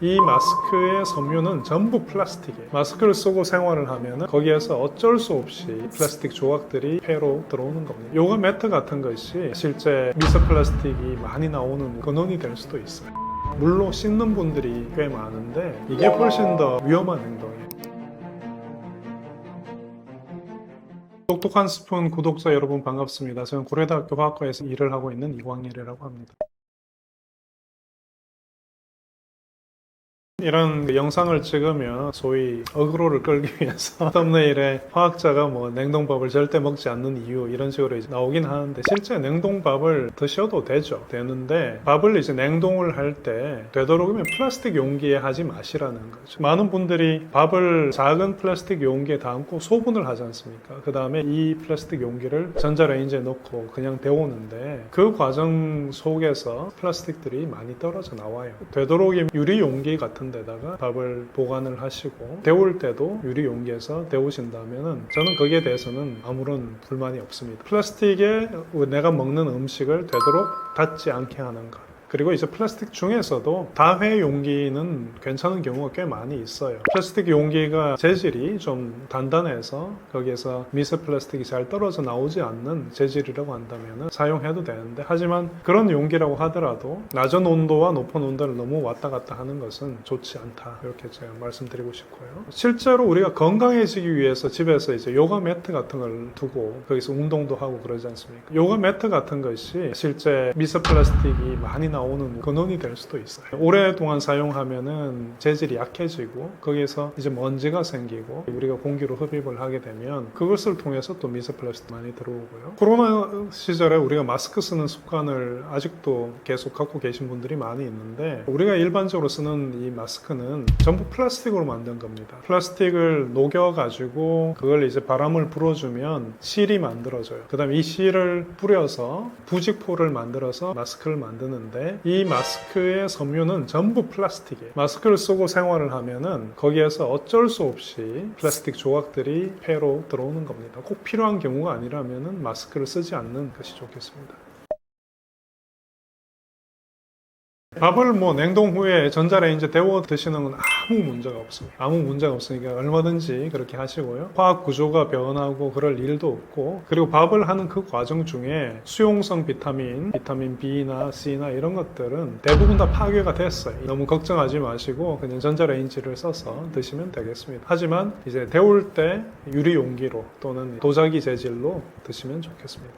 이 마스크의 섬유는 전부 플라스틱이에요. 마스크를 쓰고 생활을 하면 거기에서 어쩔 수 없이 플라스틱 조각들이 폐로 들어오는 겁니다. 요가 매트 같은 것이 실제 미세 플라스틱이 많이 나오는 근원이 될 수도 있어요. 물로 씻는 분들이 꽤 많은데 이게 훨씬 더 위험한 행동이에요. 똑똑한 스푼 구독자 여러분 반갑습니다. 저는 고려대학교 화학과에서 일을 하고 있는 이광일이라고 합니다. 이런 영상을 찍으면 소위 어그로를 끌기 위해서 썸네일에 화학자가 뭐 냉동밥을 절대 먹지 않는 이유 이런 식으로 이제 나오긴 하는데 실제 냉동밥을 드셔도 되는데 밥을 이제 냉동을 할 때 되도록이면 플라스틱 용기에 하지 마시라는 거죠. 많은 분들이 밥을 작은 플라스틱 용기에 담고 소분을 하지 않습니까? 그 다음에 이 플라스틱 용기를 전자레인지에 넣고 그냥 데우는데 그 과정 속에서 플라스틱들이 많이 떨어져 나와요. 되도록이면 유리 용기 같은 데다가 밥을 보관을 하시고 데울 때도 유리 용기에서 데우신다면은 저는 거기에 대해서는 아무런 불만이 없습니다. 플라스틱에 내가 먹는 음식을 되도록 닿지 않게 하는 것. 그리고 이제 플라스틱 중에서도 다회 용기는 괜찮은 경우가 꽤 많이 있어요. 플라스틱 용기가 재질이 좀 단단해서 거기에서 미세 플라스틱이 잘 떨어져 나오지 않는 재질이라고 한다면 사용해도 되는데, 하지만 그런 용기라고 하더라도 낮은 온도와 높은 온도를 너무 왔다 갔다 하는 것은 좋지 않다, 이렇게 제가 말씀드리고 싶고요. 실제로 우리가 건강해지기 위해서 집에서 이제 요가 매트 같은 걸 두고 거기서 운동도 하고 그러지 않습니까? 요가 매트 같은 것이 실제 미세 플라스틱이 많이 나오는 근원이 될 수도 있어요. 오랫동안 사용하면은 재질이 약해지고 거기에서 이제 먼지가 생기고 우리가 공기로 흡입을 하게 되면 그것을 통해서 또 미세 플라스틱 많이 들어오고요. 코로나 시절에 우리가 마스크 쓰는 습관을 아직도 계속 갖고 계신 분들이 많이 있는데, 우리가 일반적으로 쓰는 이 마스크는 전부 플라스틱으로 만든 겁니다. 플라스틱을 녹여가지고 그걸 이제 바람을 불어주면 실이 만들어져요. 그 다음에 이 실을 뿌려서 부직포를 만들어서 마스크를 만드는데, 이 마스크의 섬유는 전부 플라스틱이에요. 마스크를 쓰고 생활을 하면은 거기에서 어쩔 수 없이 플라스틱 조각들이 폐로 들어오는 겁니다. 꼭 필요한 경우가 아니라면은 마스크를 쓰지 않는 것이 좋겠습니다. 밥을 뭐 냉동 후에 전자레인지에 데워 드시는 건 아무 문제가 없습니다. 아무 문제가 없으니까 얼마든지 그렇게 하시고요. 화학 구조가 변하고 그럴 일도 없고, 그리고 밥을 하는 그 과정 중에 수용성 비타민 B나 C나 이런 것들은 대부분 다 파괴가 됐어요. 너무 걱정하지 마시고 그냥 전자레인지를 써서 드시면 되겠습니다. 하지만 이제 데울 때 유리 용기로 또는 도자기 재질로 드시면 좋겠습니다.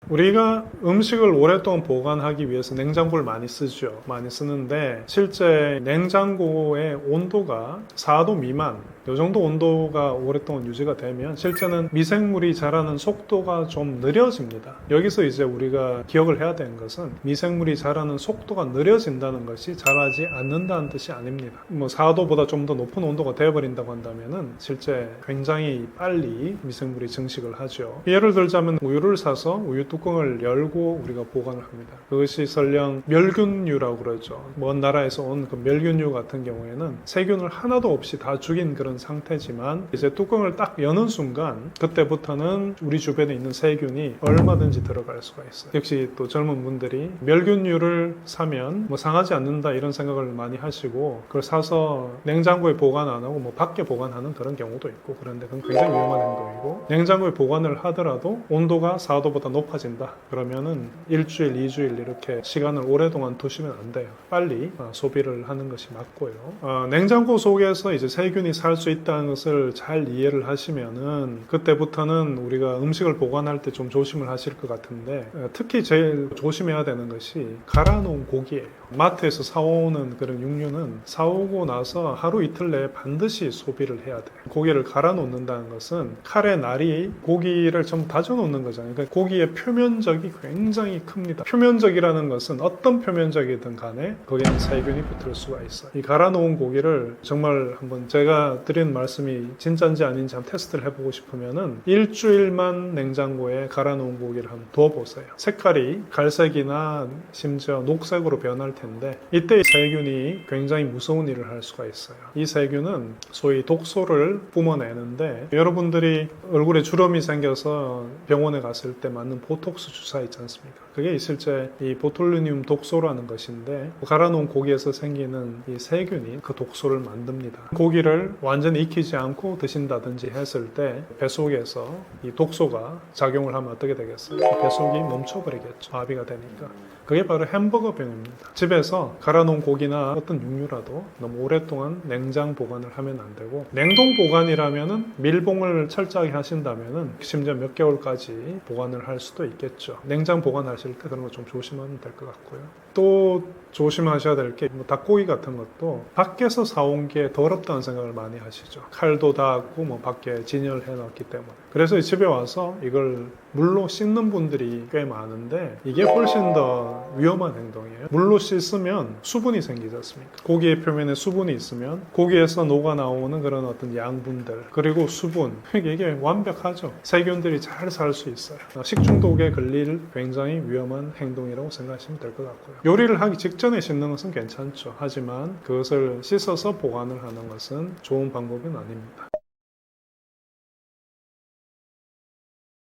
우리가 음식을 오랫동안 보관하기 위해서 냉장고를 많이 쓰죠. 많이 쓰는데 실제 냉장고의 온도가 4도 미만, 이 정도 온도가 오랫동안 유지가 되면 실제는 미생물이 자라는 속도가 좀 느려집니다. 여기서 이제 우리가 기억을 해야 되는 것은 미생물이 자라는 속도가 느려진다는 것이 자라지 않는다는 뜻이 아닙니다. 뭐 4도보다 좀 더 높은 온도가 되어버린다고 한다면은 실제 굉장히 빨리 미생물이 증식을 하죠. 예를 들자면 우유를 사서 우유 뚜껑을 열고 우리가 보관을 합니다. 그것이 설령 멸균유라고 그러죠. 먼 나라에서 온 그 멸균유 같은 경우에는 세균을 하나도 없이 다 죽인 그런 상태지만 이제 뚜껑을 딱 여는 순간 그때부터는 우리 주변에 있는 세균이 얼마든지 들어갈 수가 있어요. 역시 또 젊은 분들이 멸균유를 사면 뭐 상하지 않는다 이런 생각을 많이 하시고 그걸 사서 냉장고에 보관 안 하고 뭐 밖에 보관하는 그런 경우도 있고, 그런데 그건 굉장히 위험한 행동이고, 냉장고에 보관을 하더라도 온도가 4도보다 높아진다 그러면은 일주일, 2주일 이렇게 시간을 오랫동안 두시면 안 돼요. 빨리 소비를 하는 것이 맞고요. 냉장고 속에서 이제 세균이 살 수 있다는 것을 잘 이해를 하시면은 그때부터는 우리가 음식을 보관할 때 좀 조심을 하실 것 같은데, 특히 제일 조심해야 되는 것이 갈아놓은 고기예요. 마트에서 사오는 그런 육류는 사오고 나서 하루 이틀 내에 반드시 소비를 해야 돼요. 고기를 갈아 놓는다는 것은 칼의 날이 고기를 좀 다져 놓는 거잖아요. 그러니까 고기의 표면적이 굉장히 큽니다. 표면적이라는 것은 어떤 표면적이든 간에 거기에는 세균이 붙을 수가 있어요. 이 갈아 놓은 고기를 정말 한번 제가 드린 드리는 말씀이 진짜인지 아닌지 한번 테스트를 해보고 싶으면은 일주일만 냉장고에 갈아놓은 고기를 한번 두어보세요. 색깔이 갈색이나 심지어 녹색으로 변할 텐데 이때 이 세균이 굉장히 무서운 일을 할 수가 있어요. 이 세균은 소위 독소를 뿜어내는데 여러분들이 얼굴에 주름이 생겨서 병원에 갔을 때 맞는 보톡스 주사 있지 않습니까? 그게 실제 이 보툴리늄 독소라는 것인데 갈아놓은 고기에서 생기는 이 세균이 그 독소를 만듭니다. 고기를 완전히 익히지 않고 드신다든지 했을 때 뱃속에서 이 독소가 작용을 하면 어떻게 되겠어요? 뱃속이 멈춰버리겠죠. 마비가 되니까. 그게 바로 햄버거병입니다. 집에서 갈아놓은 고기나 어떤 육류라도 너무 오랫동안 냉장 보관을 하면 안 되고 냉동 보관이라면은 밀봉을 철저하게 하신다면은 심지어 몇 개월까지 보관을 할 수도 있겠죠. 냉장 보관하실 때 그런 거 좀 조심하면 될 것 같고요. 또 조심하셔야 될 게 닭고기 같은 것도 밖에서 사온 게 더럽다는 생각을 많이 하시죠. 칼도 닿았고 밖에 진열해 놨기 때문에. 그래서 집에 와서 이걸 물로 씻는 분들이 꽤 많은데 이게 훨씬 더 위험한 행동이에요. 물로 씻으면 수분이 생기지 않습니까? 고기의 표면에 수분이 있으면 고기에서 녹아 나오는 그런 어떤 양분들 그리고 수분 이게 완벽하죠. 세균들이 잘 살 수 있어요. 식중독에 걸릴 굉장히 위험한 행동이라고 생각하시면 될 것 같고요. 요리를 하기 직전에 씻는 것은 괜찮죠. 하지만 그것을 씻어서 보관을 하는 것은 좋은 방법은 아닙니다.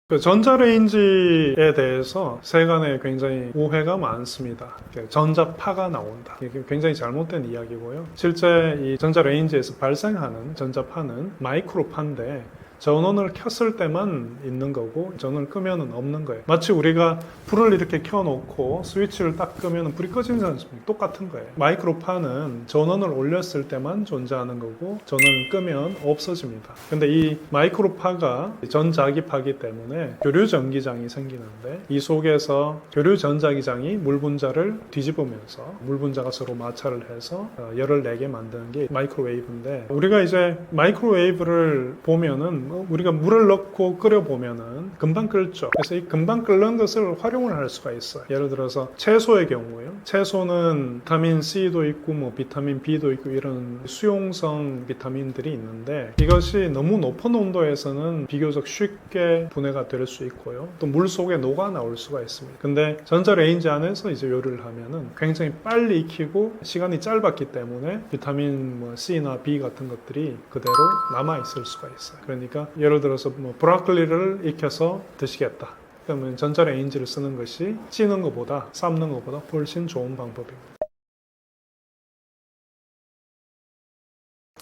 그 전자레인지에 대해서 세간에 굉장히 오해가 많습니다. 전자파가 나온다. 이게 굉장히 잘못된 이야기고요. 실제 이 전자레인지에서 발생하는 전자파는 마이크로파인데 전원을 켰을 때만 있는 거고 전원을 끄면은 없는 거예요. 마치 우리가 불을 이렇게 켜놓고 스위치를 딱 끄면 불이 꺼지는 않습니까? 똑같은 거예요. 마이크로파는 전원을 올렸을 때만 존재하는 거고 전원을 끄면 없어집니다. 근데 이 마이크로파가 전자기파이기 때문에 교류전기장이 생기는데 이 속에서 교류전자기장이 물분자를 뒤집으면서 물분자가 서로 마찰을 해서 열을 내게 만드는 게 마이크로웨이브인데 우리가 이제 마이크로웨이브를 보면은 우리가 물을 넣고 끓여보면은 금방 끓죠. 그래서 이 금방 끓는 것을 활용을 할 수가 있어요. 예를 들어서 채소의 경우에요. 채소는 비타민 C도 있고 비타민 B도 있고 이런 수용성 비타민들이 있는데 이것이 너무 높은 온도에서는 비교적 쉽게 분해가 될 수 있고요. 또 물 속에 녹아 나올 수가 있습니다. 근데 전자레인지 안에서 이제 요리를 하면은 굉장히 빨리 익히고 시간이 짧았기 때문에 비타민 C나 B 같은 것들이 그대로 남아 있을 수가 있어요. 그러니까 예를 들어서 브로콜리를 익혀서 드시겠다. 그러면 전자레인지를 쓰는 것이 찌는 것보다 삶는 것보다 훨씬 좋은 방법입니다.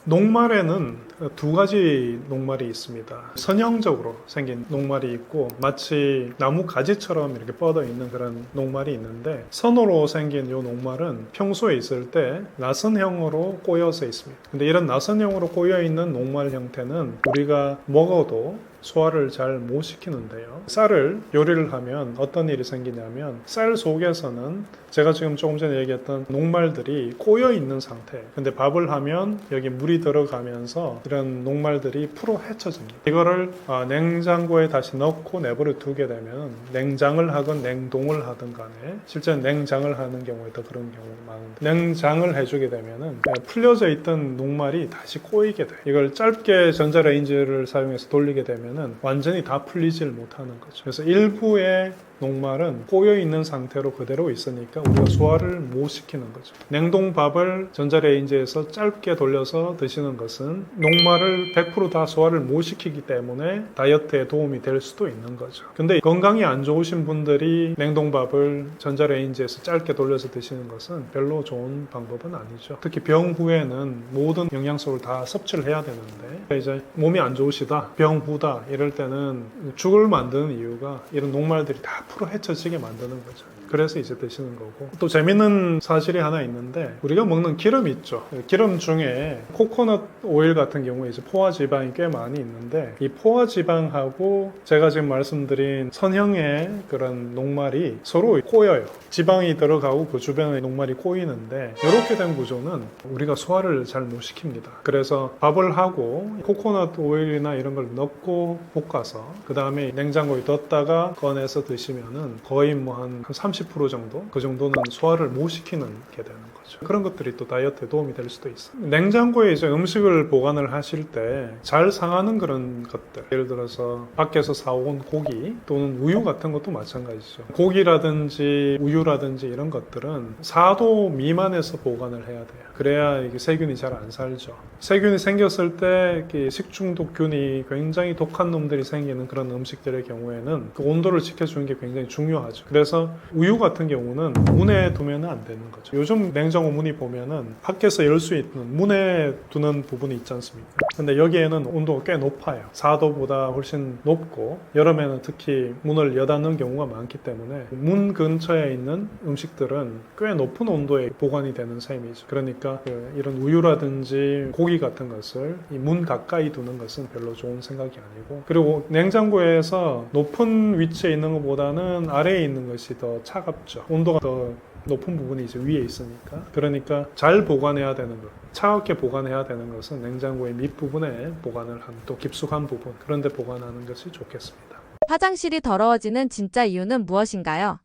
녹말에는 두 가지 녹말이 있습니다. 선형적으로 생긴 녹말이 있고 마치 나무 가지처럼 이렇게 뻗어 있는 그런 녹말이 있는데 선으로 생긴 이 녹말은 평소에 있을 때 나선형으로 꼬여서 있습니다. 근데 이런 나선형으로 꼬여 있는 녹말 형태는 우리가 먹어도 소화를 잘 못 시키는데요. 쌀을 요리를 하면 어떤 일이 생기냐면 쌀 속에서는 제가 지금 조금 전에 얘기했던 녹말들이 꼬여 있는 상태. 근데 밥을 하면 여기 물이 들어가면서 이런 녹말들이 풀어 헤쳐집니다. 이거를 냉장고에 다시 넣고 내버려 두게 되면 냉장을 하건 냉동을 하든 간에 실제 냉장을 하는 경우에 더 그런 경우가 많은데 냉장을 해주게 되면은 풀려져 있던 녹말이 다시 꼬이게 돼요. 이걸 짧게 전자레인지를 사용해서 돌리게 되면 완전히 다 풀리질 못하는 거죠. 그래서 일부의 녹말은 꼬여있는 상태로 그대로 있으니까 우리가 소화를 못 시키는 거죠. 냉동밥을 전자레인지에서 짧게 돌려서 드시는 것은 녹말을 100% 다 소화를 못 시키기 때문에 다이어트에 도움이 될 수도 있는 거죠. 근데 건강이 안 좋으신 분들이 냉동밥을 전자레인지에서 짧게 돌려서 드시는 것은 별로 좋은 방법은 아니죠. 특히 병 후에는 모든 영양소를 다 섭취를 해야 되는데 이제 몸이 안 좋으시다, 병 후다 이럴 때는 죽을 만드는 이유가 이런 녹말들이 다 풀어 헤쳐지게 만드는 거죠. 그래서 이제 드시는 거고 또 재밌는 사실이 하나 있는데 우리가 먹는 기름 있죠. 기름 중에 코코넛 오일 같은 경우에 이제 포화지방이 꽤 많이 있는데 이 포화지방하고 제가 지금 말씀드린 선형의 그런 녹말이 서로 꼬여요. 지방이 들어가고 그 주변에 녹말이 꼬이는데 이렇게 된 구조는 우리가 소화를 잘 못 시킵니다. 그래서 밥을 하고 코코넛 오일이나 이런 걸 넣고 볶아서 그 다음에 냉장고에 뒀다가 꺼내서 드시면은 거의 한 30% 30% 정도? 그 정도는 소화를 못 시키는 게 되는 거죠. 그런 것들이 또 다이어트에 도움이 될 수도 있어요. 냉장고에 이제 음식을 보관을 하실 때 잘 상하는 그런 것들, 예를 들어서 밖에서 사온 고기 또는 우유 같은 것도 마찬가지죠. 고기라든지 우유라든지 이런 것들은 4도 미만에서 보관을 해야 돼요. 그래야 이게 세균이 잘 안 살죠. 세균이 생겼을 때 식중독균이 굉장히 독한 놈들이 생기는 그런 음식들의 경우에는 그 온도를 지켜주는 게 굉장히 중요하죠. 그래서 우유 같은 경우는 문에 두면 안 되는 거죠. 요즘 냉장고 문이 보면은 밖에서 열 수 있는 문에 두는 부분이 있지 않습니까? 근데 여기에는 온도가 꽤 높아요. 4도보다 훨씬 높고 여름에는 특히 문을 여닫는 경우가 많기 때문에 문 근처에 있는 음식들은 꽤 높은 온도에 보관이 되는 셈이죠. 그러니까 이런 우유라든지 고기 같은 것을 이 문 가까이 두는 것은 별로 좋은 생각이 아니고, 그리고 냉장고에서 높은 위치에 있는 것보다는 아래에 있는 것이 더 차갑죠. 온도가 더 높은 부분이 이제 위에 있으니까. 그러니까 잘 보관해야 되는 것, 차갑게 보관해야 되는 것은 냉장고의 밑부분에 보관을 하는, 또 깊숙한 부분, 그런 데 보관하는 것이 좋겠습니다. 화장실이 더러워지는 진짜 이유는 무엇인가요?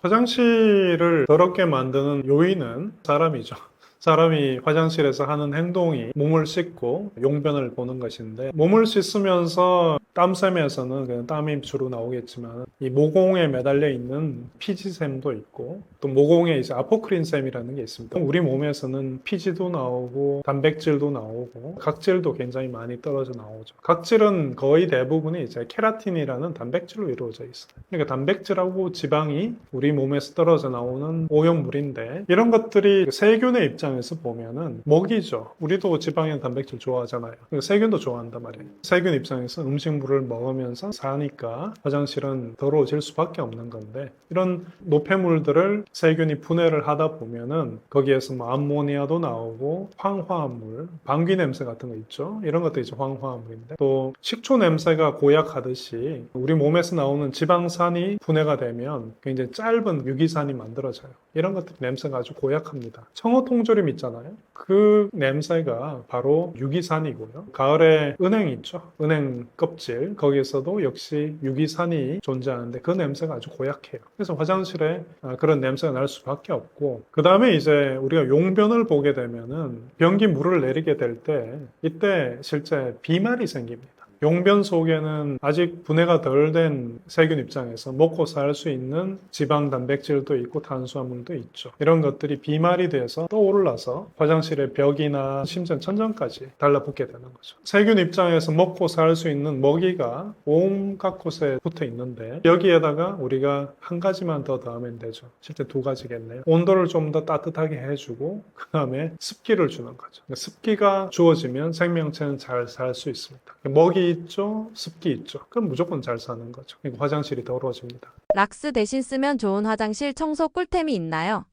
화장실을 더럽게 만드는 요인은 사람이죠. 사람이 화장실에서 하는 행동이 몸을 씻고 용변을 보는 것인데, 몸을 씻으면서 땀샘에서는 그냥 땀이 주로 나오겠지만 이 모공에 매달려 있는 피지샘도 있고, 또 모공에 이제 아포크린샘이라는 게 있습니다. 우리 몸에서는 피지도 나오고 단백질도 나오고 각질도 굉장히 많이 떨어져 나오죠. 각질은 거의 대부분이 이제 케라틴이라는 단백질로 이루어져 있어요. 그러니까 단백질하고 지방이 우리 몸에서 떨어져 나오는 오염물인데, 이런 것들이 세균의 입장에서 보면은 먹이죠. 우리도 지방이나 단백질 좋아하잖아요. 세균도 좋아한단 말이에요. 세균 입장에서 음식물을 먹으면서 사니까 화장실은 더러워질 수밖에 없는 건데, 이런 노폐물들을 세균이 분해를 하다 보면은 거기에서 뭐 암모니아도 나오고 황화합물, 방귀 냄새 같은 거 있죠. 이런 것도 이제 황화합물인데, 또 식초 냄새가 고약하듯이 우리 몸에서 나오는 지방산이 분해가 되면 굉장히 짧은 유기산이 만들어져요. 이런 것들이 냄새가 아주 고약합니다. 청어통조림 있잖아요. 그 냄새가 바로 유기산이고요. 가을에 은행 있죠. 은행 껍질, 거기에서도 역시 유기산이 존재하는데 그 냄새가 아주 고약해요. 그래서 화장실에 그런 냄새가 날 수밖에 없고, 그 다음에 이제 우리가 용변을 보게 되면은 변기 물을 내리게 될 때 이때 실제 비말이 생깁니다. 용변 속에는 아직 분해가 덜 된 세균 입장에서 먹고 살 수 있는 지방, 단백질도 있고 탄수화물도 있죠. 이런 것들이 비말이 돼서 떠올라서 화장실의 벽이나 심지어 천장까지 달라붙게 되는 거죠. 세균 입장에서 먹고 살 수 있는 먹이가 온갖 곳에 붙어 있는데, 여기에다가 우리가 한 가지만 더 더하면 되죠. 실제 두 가지겠네요. 온도를 좀 더 따뜻하게 해주고 그 다음에 습기를 주는 거죠. 습기가 주어지면 생명체는 잘 살 수 있습니다. 먹이 있죠, 습기 있죠. 그럼 무조건 잘 사는 거죠. 그러니까 화장실이 더러워집니다. 락스 대신 쓰면 좋은 화장실 청소 꿀템이 있나요?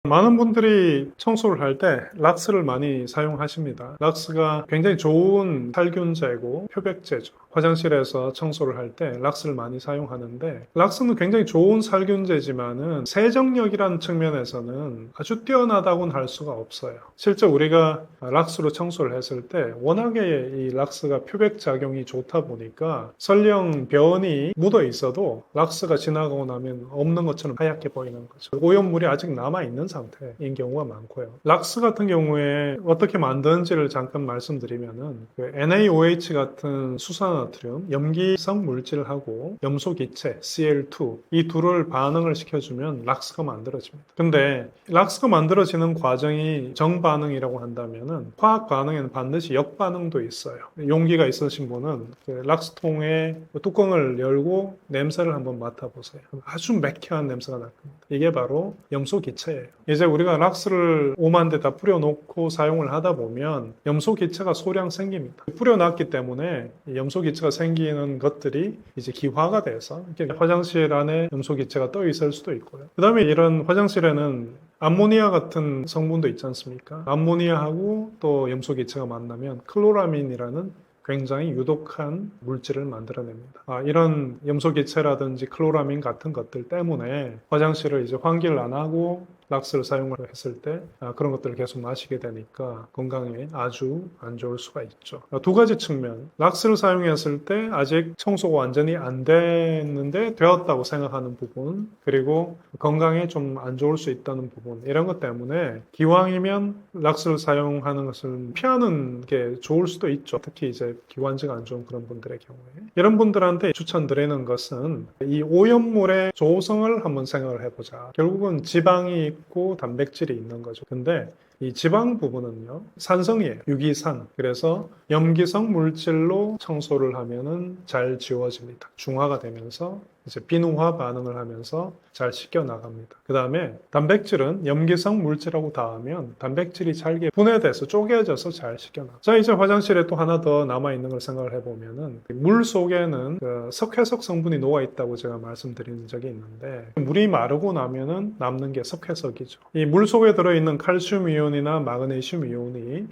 많은 분들이 청소를 할 때 락스를 많이 사용하십니다. 락스가 굉장히 좋은 살균제고 표백제죠. 화장실에서 청소를 할 때 락스를 많이 사용하는데, 락스는 굉장히 좋은 살균제지만은 세정력이라는 측면에서는 아주 뛰어나다고는 할 수가 없어요. 실제 우리가 락스로 청소를 했을 때 워낙에 이 락스가 표백 작용이 좋다 보니까 설령 변이 묻어 있어도 락스가 지나가고 나면 없는 것처럼 하얗게 보이는 거죠. 오염물이 아직 남아있는 상태인 경우가 많고요. 락스 같은 경우에 어떻게 만드는지를 잠깐 말씀드리면은 NaOH 같은 수산화트륨, 염기성 물질하고 염소기체 Cl2, 이 둘을 반응을 시켜주면 락스가 만들어집니다. 근데 락스가 만들어지는 과정이 정반응이라고 한다면은 화학 반응에는 반드시 역반응도 있어요. 용기가 있으신 분은 락스통의 뚜껑을 열고 냄새를 한번 맡아보세요. 아주 매캐한 냄새가 날 겁니다. 이게 바로 염소기체예요. 이제 우리가 락스를 5만 대 다 뿌려놓고 사용을 하다 보면 염소기체가 소량 생깁니다. 뿌려놨기 때문에 염소기체가 생기는 것들이 이제 기화가 돼서 화장실 안에 염소기체가 떠 있을 수도 있고요. 그 다음에 이런 화장실에는 암모니아 같은 성분도 있지 않습니까? 암모니아하고 또 염소기체가 만나면 클로라민이라는 굉장히 유독한 물질을 만들어냅니다. 이런 염소기체라든지 클로라민 같은 것들 때문에 화장실을 이제 환기를 안 하고 락스를 사용을 했을 때 그런 것들을 계속 마시게 되니까 건강에 아주 안 좋을 수가 있죠. 두 가지 측면, 락스를 사용했을 때 아직 청소가 완전히 안 됐는데 되었다고 생각하는 부분, 그리고 건강에 좀 안 좋을 수 있다는 부분, 이런 것 때문에 기왕이면 락스를 사용하는 것을 피하는 게 좋을 수도 있죠. 특히 이제 기관지가 안 좋은 그런 분들의 경우에. 이런 분들한테 추천드리는 것은 이 오염물의 조성을 한번 생각을 해보자. 결국은 지방이 있고 단백질이 있는 거죠. 근데 이 지방 부분은요, 산성이에요. 유기산. 그래서 염기성 물질로 청소를 하면은 잘 지워집니다. 중화가 되면서 이제 비누화 반응을 하면서 잘 씻겨 나갑니다. 그 다음에 단백질은 염기성 물질하고 닿으면 단백질이 잘게 분해돼서 쪼개져서 잘 씻겨 나가. 자, 이제 화장실에 또 하나 더 남아있는 걸 생각을 해보면은 물 속에는 그 석회석 성분이 녹아있다고 제가 말씀드린 적이 있는데 물이 마르고 나면은 남는 게 석회석이죠. 이 물 속에 들어있는 칼슘 이온이나 마그네슘 이온이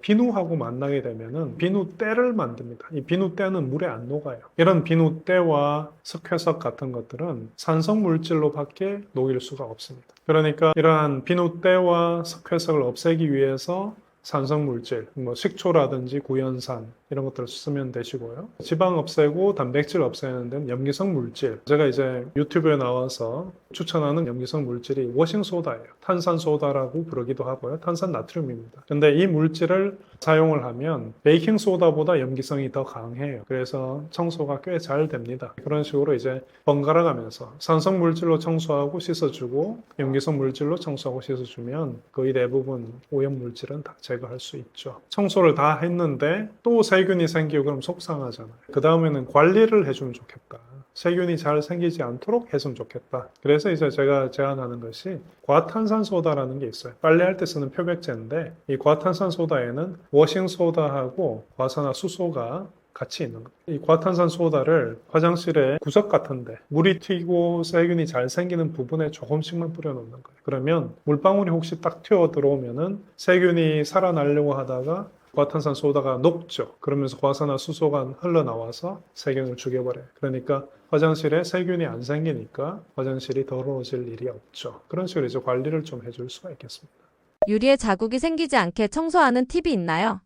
비누하고 만나게 되면은 비누때를 만듭니다. 이 비누때는 물에 안 녹아요. 이런 비누때와 석회석 같은 것들은 산성 물질로밖에 녹일 수가 없습니다. 그러니까 이러한 비누때와 석회석을 없애기 위해서 산성 물질, 뭐 식초라든지 구연산 이런 것들을 쓰면 되시고요. 지방 없애고 단백질 없애는 데는 염기성 물질. 제가 이제 유튜브에 나와서 추천하는 염기성 물질이 워싱소다예요. 탄산소다라고 부르기도 하고요. 탄산나트륨입니다. 근데 이 물질을 사용을 하면 베이킹소다보다 염기성이 더 강해요. 그래서 청소가 꽤 잘 됩니다. 그런 식으로 이제 번갈아 가면서 산성 물질로 청소하고 씻어주고 염기성 물질로 청소하고 씻어주면 거의 대부분 오염 물질은 다 제거할 수 있죠. 청소를 다 했는데 또 세균이 생기고 그럼 속상하잖아요. 그 다음에는 관리를 해주면 좋겠다. 세균이 잘 생기지 않도록 했으면 좋겠다. 그래서 이제 제가 제안하는 것이 과탄산소다라는 게 있어요. 빨래할 때 쓰는 표백제인데 이 과탄산소다에는 워싱소다하고 과산화수소가 같이 있는 거예요. 이 과탄산소다를 화장실에 구석 같은데 물이 튀고 세균이 잘 생기는 부분에 조금씩만 뿌려놓는 거예요. 그러면 물방울이 혹시 딱 튀어 들어오면은 세균이 살아나려고 하다가 과탄산소다가 녹죠. 그러면서 과산화수소가 흘러나와서 세균을 죽여버려요. 그러니까 화장실에 세균이 안 생기니까 화장실이 더러워질 일이 없죠. 그런 식으로 이제 관리를 좀 해줄 수가 있겠습니다. 유리에 자국이 생기지 않게 청소하는 팁이 있나요?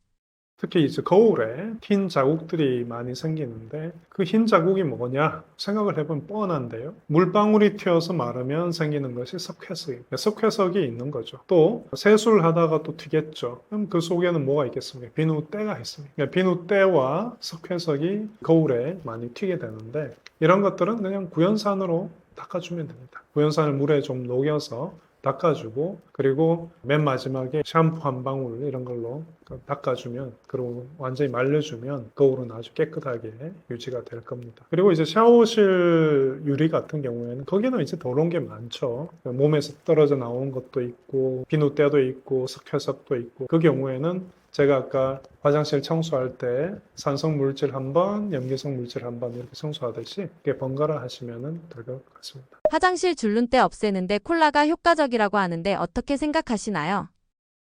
특히 이제 거울에 흰 자국들이 많이 생기는데 그 흰 자국이 뭐냐 생각을 해보면 뻔한데요. 물방울이 튀어서 마르면 생기는 것이 석회석이에요. 석회석이 있는 거죠. 또 세수를 하다가 또 튀겠죠. 그럼 그 속에는 뭐가 있겠습니까? 비누때가 있습니다. 그러니까 비누때와 석회석이 거울에 많이 튀게 되는데 이런 것들은 그냥 구연산으로 닦아주면 됩니다. 구연산을 물에 좀 녹여서 닦아주고 그리고 맨 마지막에 샴푸 한 방울 이런 걸로 닦아주면 그리고 완전히 말려주면 거울은 아주 깨끗하게 유지가 될 겁니다. 그리고 이제 샤워실 유리 같은 경우에는 거기는 이제 더러운 게 많죠. 몸에서 떨어져 나온 것도 있고 비누때도 있고 석회석도 있고 그 경우에는 제가 아까 화장실 청소할 때 산성 물질 한 번, 염기성 물질 한 번 이렇게 청소하듯이 이렇게 번갈아 하시면 될 것 같습니다. 화장실 줄눈때 없애는데 콜라가 효과적이라고 하는데 어떻게 생각하시나요?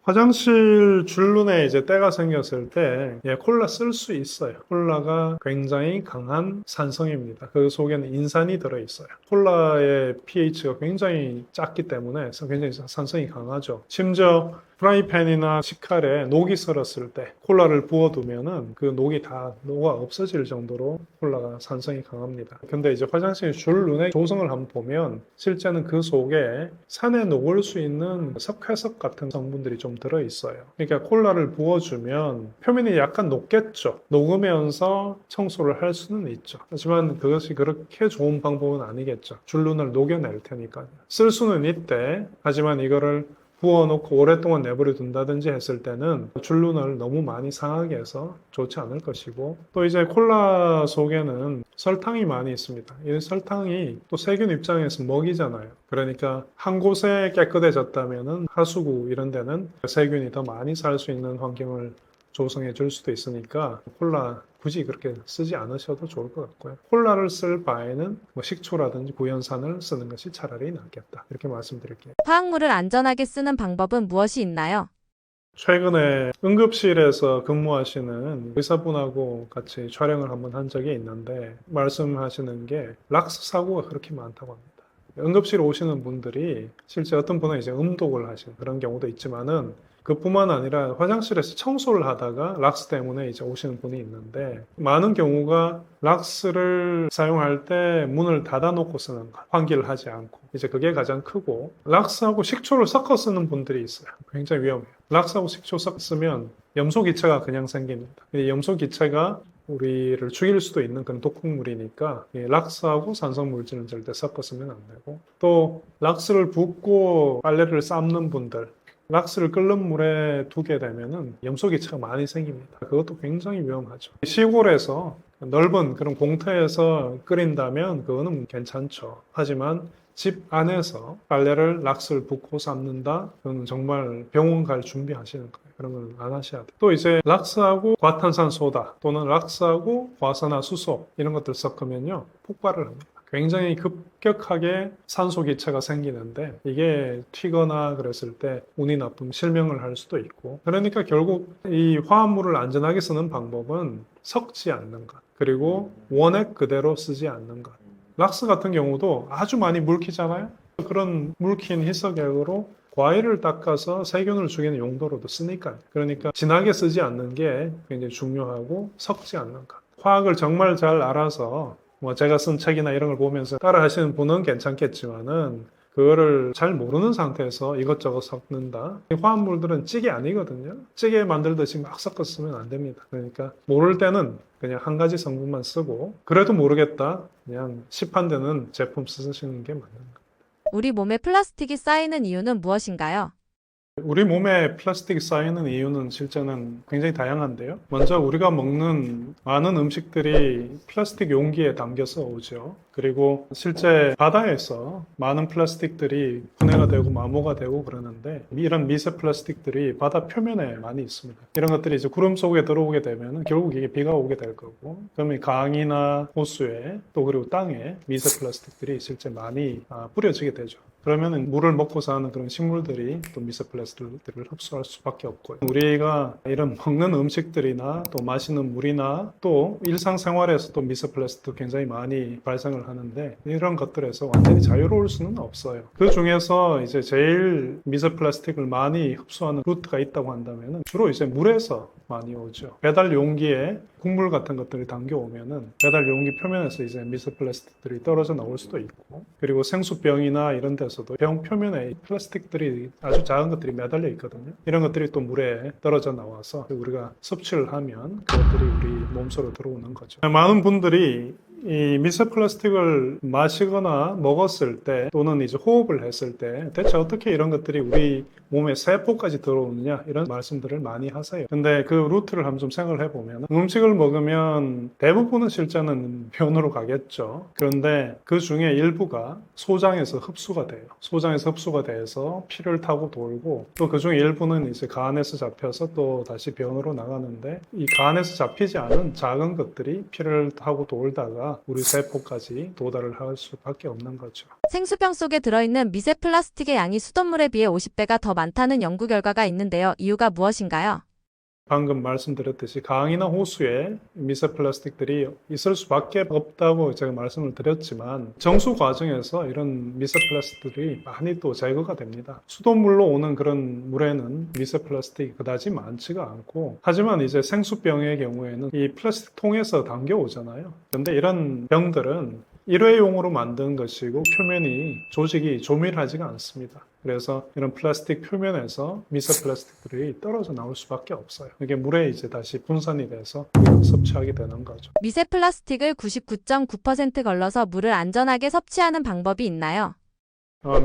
화장실 줄눈에 이제 때가 생겼을 때 콜라 쓸 수 있어요. 콜라가 굉장히 강한 산성입니다. 그 속에는 인산이 들어있어요. 콜라의 pH가 굉장히 작기 때문에 굉장히 산성이 강하죠. 심지어 프라이팬이나 식칼에 녹이 슬었을 때 콜라를 부어두면은 그 녹이 다 녹아 없어질 정도로 콜라가 산성이 강합니다. 근데 이제 화장실 줄눈의 조성을 한번 보면 실제는 그 속에 산에 녹을 수 있는 석회석 같은 성분들이 좀 들어있어요. 그러니까 콜라를 부어주면 표면이 약간 녹겠죠. 녹으면서 청소를 할 수는 있죠. 하지만 그것이 그렇게 좋은 방법은 아니겠죠. 줄눈을 녹여낼 테니까요. 쓸 수는 있대. 하지만 이거를 부어놓고 오랫동안 내버려 둔다든지 했을 때는 줄눈을 너무 많이 상하게 해서 좋지 않을 것이고 또 이제 콜라 속에는 설탕이 많이 있습니다. 이 설탕이 또 세균 입장에서 먹이잖아요. 그러니까 한 곳에 깨끗해졌다면은 하수구 이런 데는 세균이 더 많이 살 수 있는 환경을 조성해 줄 수도 있으니까 콜라 굳이 그렇게 쓰지 않으셔도 좋을 것 같고요. 콜라를 쓸 바에는 뭐 식초라든지 구연산을 쓰는 것이 차라리 낫겠다. 이렇게 말씀드릴게요. 화학물을 안전하게 쓰는 방법은 무엇이 있나요? 최근에 응급실에서 근무하시는 의사분하고 같이 촬영을 한번 한 적이 있는데 말씀하시는 게 락스 사고가 그렇게 많다고 합니다. 응급실에 오시는 분들이 실제 어떤 분은 이제 음독을 하시는 그런 경우도 있지만은 그뿐만 아니라 화장실에서 청소를 하다가 락스 때문에 이제 오시는 분이 있는데 많은 경우가 락스를 사용할 때 문을 닫아놓고 쓰는 것, 환기를 하지 않고 이제 그게 가장 크고 락스하고 식초를 섞어 쓰는 분들이 있어요. 굉장히 위험해요. 락스하고 식초 섞으면 염소기체가 그냥 생깁니다. 이 염소기체가 우리를 죽일 수도 있는 그런 독극물이니까 이 락스하고 산성물질은 절대 섞어 쓰면 안 되고 또 락스를 붓고 빨래를 삶는 분들 락스를 끓는 물에 두게 되면은 염소기체가 많이 생깁니다. 그것도 굉장히 위험하죠. 시골에서 넓은 그런 공터에서 끓인다면 그거는 괜찮죠. 하지만 집 안에서 빨래를 락스를 붓고 삶는다? 그건 정말 병원 갈 준비하시는 거예요. 그런 건 안 하셔야 돼요. 또 이제 락스하고 과탄산소다 또는 락스하고 과산화수소 이런 것들 섞으면요 폭발을 합니다. 굉장히 급격하게 산소 기체가 생기는데 이게 튀거나 그랬을 때 운이 나쁘면 실명을 할 수도 있고 그러니까 결국 이 화합물을 안전하게 쓰는 방법은 섞지 않는 것 그리고 원액 그대로 쓰지 않는 것 락스 같은 경우도 아주 많이 묽히잖아요 그런 묽힌 희석액으로 과일을 닦아서 세균을 죽이는 용도로도 쓰니까요 그러니까 진하게 쓰지 않는 게 굉장히 중요하고 섞지 않는 것 화학을 정말 잘 알아서 뭐 제가 쓴 책이나 이런 걸 보면서 따라 하시는 분은 괜찮겠지만은 그거를 잘 모르는 상태에서 이것저것 섞는다. 화합물들은 찌개 아니거든요. 찌개 만들듯이 막 섞어 쓰면 안 됩니다. 그러니까 모를 때는 그냥 한 가지 성분만 쓰고 그래도 모르겠다. 그냥 시판되는 제품 쓰시는 게 맞는 거예요. 우리 몸에 플라스틱이 쌓이는 이유는 무엇인가요? 우리 몸에 플라스틱이 쌓이는 이유는 실제는 굉장히 다양한데요. 먼저 우리가 먹는 많은 음식들이 플라스틱 용기에 담겨서 오죠. 그리고 실제 바다에서 많은 플라스틱들이 분해가 되고 마모가 되고 그러는데 이런 미세 플라스틱들이 바다 표면에 많이 있습니다. 이런 것들이 이제 구름 속에 들어오게 되면 결국 이게 비가 오게 될 거고 그러면 강이나 호수에 또 그리고 땅에 미세 플라스틱들이 실제 많이 뿌려지게 되죠. 그러면 물을 먹고 사는 그런 식물들이 또 미세 플라스틱들을 흡수할 수밖에 없고요. 우리가 이런 먹는 음식들이나 또 마시는 물이나 또 일상생활에서 또 미세 플라스틱도 굉장히 많이 발생을 하는데 이런 것들에서 완전히 자유로울 수는 없어요. 그 중에서 이제 제일 미세 플라스틱을 많이 흡수하는 루트가 있다고 한다면 주로 이제 물에서 많이 오죠. 배달 용기에 국물 같은 것들이 담겨오면은 배달 용기 표면에서 이제 미세 플라스틱들이 떨어져 나올 수도 있고 그리고 생수병이나 이런 데서도 병 표면에 플라스틱들이 아주 작은 것들이 매달려 있거든요. 이런 것들이 또 물에 떨어져 나와서 우리가 섭취를 하면 그것들이 우리 몸속으로 들어오는 거죠. 많은 분들이 이 미세 플라스틱을 마시거나 먹었을 때 또는 이제 호흡을 했을 때 대체 어떻게 이런 것들이 우리 몸에 세포까지 들어오느냐 이런 말씀들을 많이 하세요. 근데 그 루트를 한번 좀 생각을 해보면 음식을 먹으면 대부분은 실제는 변으로 가겠죠. 그런데 그 중에 일부가 소장에서 흡수가 돼요. 소장에서 흡수가 돼서 피를 타고 돌고 또 그 중에 일부는 이제 간에서 잡혀서 또 다시 변으로 나가는데 이 간에서 잡히지 않은 작은 것들이 피를 타고 돌다가 우리 세포까지 도달을 할 수밖에 없는 거죠. 생수병 속에 들어있는 미세 플라스틱의 양이 수돗물에 비해 50배가 더 많다는 연구 결과가 있는데요. 이유가 무엇인가요? 방금 말씀드렸듯이 강이나 호수에 미세 플라스틱들이 있을 수밖에 없다고 제가 말씀을 드렸지만 정수 과정에서 이런 미세 플라스틱들이 많이 또 제거가 됩니다. 수돗물로 오는 그런 물에는 미세 플라스틱이 그다지 많지가 않고 하지만 이제 생수병의 경우에는 이 플라스틱 통에서 담겨 오잖아요. 근데 이런 병들은 일회용으로 만든 것이고 표면이 조직이 조밀하지가 않습니다. 그래서 이런 플라스틱 표면에서 미세 플라스틱들이 떨어져 나올 수밖에 없어요. 이게 물에 이제 다시 분산이 돼서 섭취하게 되는 거죠. 미세 플라스틱을 99.9% 걸러서 물을 안전하게 섭취하는 방법이 있나요?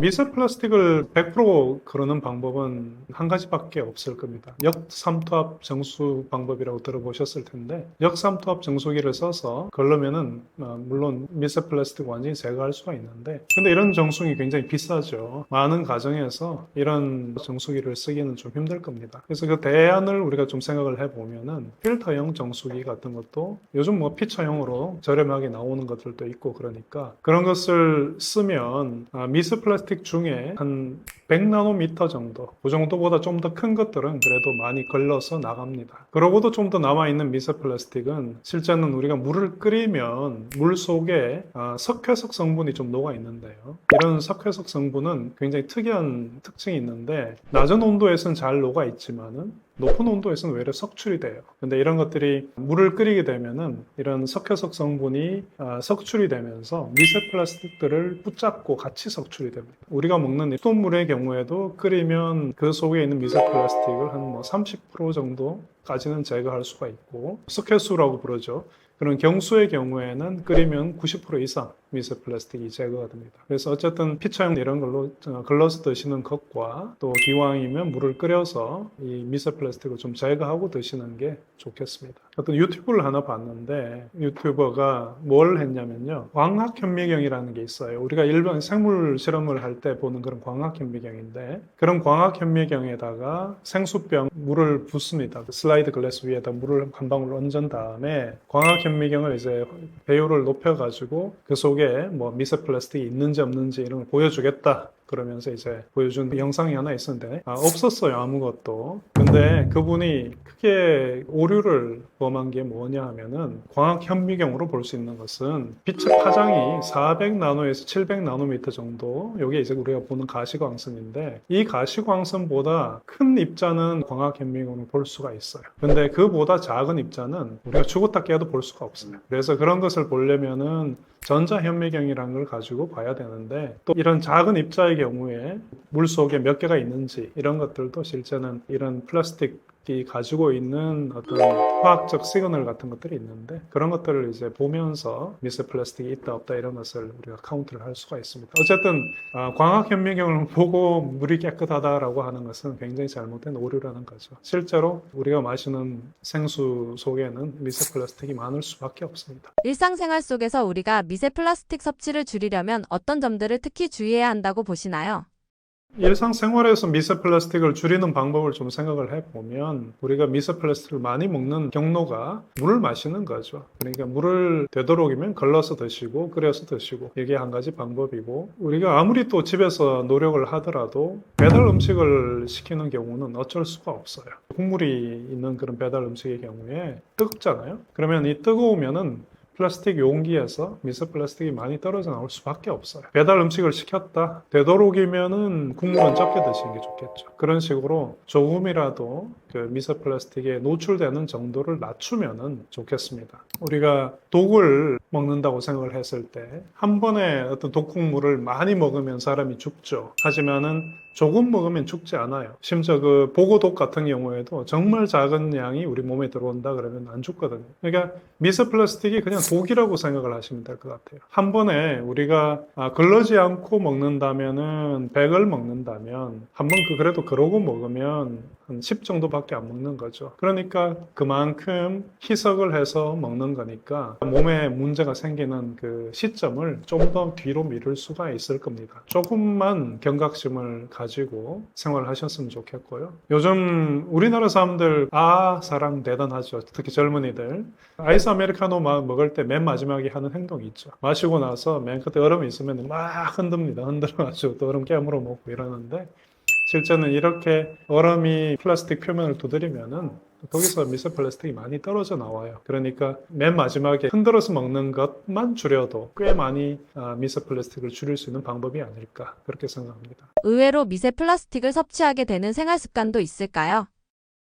미세 플라스틱을 100% 그러는 방법은 한 가지밖에 없을 겁니다. 역삼투압 정수 방법이라고 들어보셨을 텐데 역삼투압 정수기를 써서 걸르면은 물론 미세 플라스틱 완전히 제거할 수가 있는데 근데 이런 정수기 굉장히 비싸죠. 많은 가정에서 이런 정수기를 쓰기는 좀 힘들 겁니다. 그래서 그 대안을 우리가 좀 생각을 해보면은 필터형 정수기 같은 것도 요즘 뭐 피처형으로 저렴하게 나오는 것들도 있고 그러니까 그런 것을 쓰면 미세 플라스틱 중에 한 100나노미터 정도, 그 정도보다 좀 더 큰 것들은 그래도 많이 걸러서 나갑니다. 그러고도 좀 더 남아있는 미세 플라스틱은 실제는 우리가 물을 끓이면 물 속에 석회석 성분이 좀 녹아 있는데요. 이런 석회석 성분은 굉장히 특이한 특징이 있는데 낮은 온도에서는 잘 녹아 있지만은 높은 온도에서는 외려 석출이 돼요. 근데 이런 것들이 물을 끓이게 되면은 이런 석회석 성분이 석출이 되면서 미세 플라스틱들을 붙잡고 같이 석출이 됩니다. 우리가 먹는 수돗물의 경우에도 끓이면 그 속에 있는 미세 플라스틱을 한 30% 정도까지는 제거할 수가 있고, 석회수라고 부르죠. 그런 경수의 경우에는 끓이면 90% 이상 미세 플라스틱이 제거가 됩니다. 그래서 어쨌든 피처형 이런 걸로 걸러서 드시는 것과 또 기왕이면 물을 끓여서 이 미세 플라스틱을 좀 제거하고 드시는 게 좋겠습니다. 어떤 유튜브를 하나 봤는데 유튜버가 뭘 했냐면요. 광학현미경이라는 게 있어요. 우리가 일반 생물 실험을 할 때 보는 그런 광학현미경인데 그런 광학현미경에다가 생수병 물을 붓습니다. 슬라이드 글래스 위에다 물을 한 방울 얹은 다음에 광학현미경을 이제 배율을 높여가지고 그 속에 뭐 미세 플라스틱이 있는지 없는지 이런 걸 보여주겠다. 그러면서 이제 보여준 영상이 하나 있었는데 없었어요, 아무것도. 근데 그분이 크게 오류를 범한 게 뭐냐 하면은 광학 현미경으로 볼 수 있는 것은 빛의 파장이 400나노에서 700나노미터 정도, 이게 이제 우리가 보는 가시광선인데 이 가시광선보다 큰 입자는 광학 현미경으로 볼 수가 있어요. 근데 그보다 작은 입자는 우리가 죽었다 깨도 볼 수가 없어요. 그래서 그런 것을 보려면은 전자현미경이라는 걸 가지고 봐야 되는데 또 이런 작은 입자의 경우에 물 속에 몇 개가 있는지 이런 것들도 실제는 이런 플라스틱이 가지고 있는 어떤 화학적 시그널 같은 것들이 있는데 그런 것들을 이제 보면서 미세 플라스틱이 있다 없다 이런 것을 우리가 카운트를 할 수가 있습니다. 어쨌든 광학현미경을 보고 물이 깨끗하다라고 하는 것은 굉장히 잘못된 오류라는 거죠. 실제로 우리가 마시는 생수 속에는 미세 플라스틱이 많을 수밖에 없습니다. 일상생활 속에서 우리가 미세 플라스틱 섭취를 줄이려면 어떤 점들을 특히 주의해야 한다고 보시나요? 일상생활에서 미세 플라스틱을 줄이는 방법을 좀 생각을 해보면 우리가 미세 플라스틱을 많이 먹는 경로가 물을 마시는 거죠. 그러니까 물을 되도록이면 걸러서 드시고 끓여서 드시고 이게 한 가지 방법이고 우리가 아무리 또 집에서 노력을 하더라도 배달 음식을 시키는 경우는 어쩔 수가 없어요. 국물이 있는 그런 배달 음식의 경우에 뜨겁잖아요. 그러면 이 뜨거우면은 플라스틱 용기에서 미세 플라스틱이 많이 떨어져 나올 수밖에 없어요. 배달 음식을 시켰다. 되도록이면은 국물은 적게 드시는 게 좋겠죠. 그런 식으로 조금이라도 그 미세 플라스틱에 노출되는 정도를 낮추면은 좋겠습니다. 우리가 독을 먹는다고 생각을 했을 때 한 번에 어떤 독국물을 많이 먹으면 사람이 죽죠. 하지만은 조금 먹으면 죽지 않아요. 심지어 그 보고독 같은 경우에도 정말 작은 양이 우리 몸에 들어온다 그러면 안 죽거든요. 그러니까 미세 플라스틱이 그냥 독이라고 생각을 하시면 될 것 같아요. 한 번에 우리가 걸러지 않고 먹는다면은 100을 먹는다면 한 번 그래도 그러고 먹으면 한 10 정도밖에 안 먹는 거죠. 그러니까 그만큼 희석을 해서 먹는 거니까 몸에 문제가 생기는 그 시점을 좀 더 뒤로 미룰 수가 있을 겁니다. 조금만 경각심을 가지고 생활하셨으면 좋겠고요. 요즘 우리나라 사람들 사람 대단하죠. 특히 젊은이들. 아이스 아메리카노 먹을 때 맨 마지막에 하는 행동이 있죠. 마시고 나서 맨 끝에 얼음이 있으면 막 흔듭니다. 흔들어가지고 또 얼음 깨물어 먹고 이러는데 실제는 이렇게 얼음이 플라스틱 표면을 두드리면은 거기서 미세 플라스틱이 많이 떨어져 나와요. 그러니까 맨 마지막에 흔들어서 먹는 것만 줄여도 꽤 많이 미세 플라스틱을 줄일 수 있는 방법이 아닐까 그렇게 생각합니다. 의외로 미세 플라스틱을 섭취하게 되는 생활 습관도 있을까요?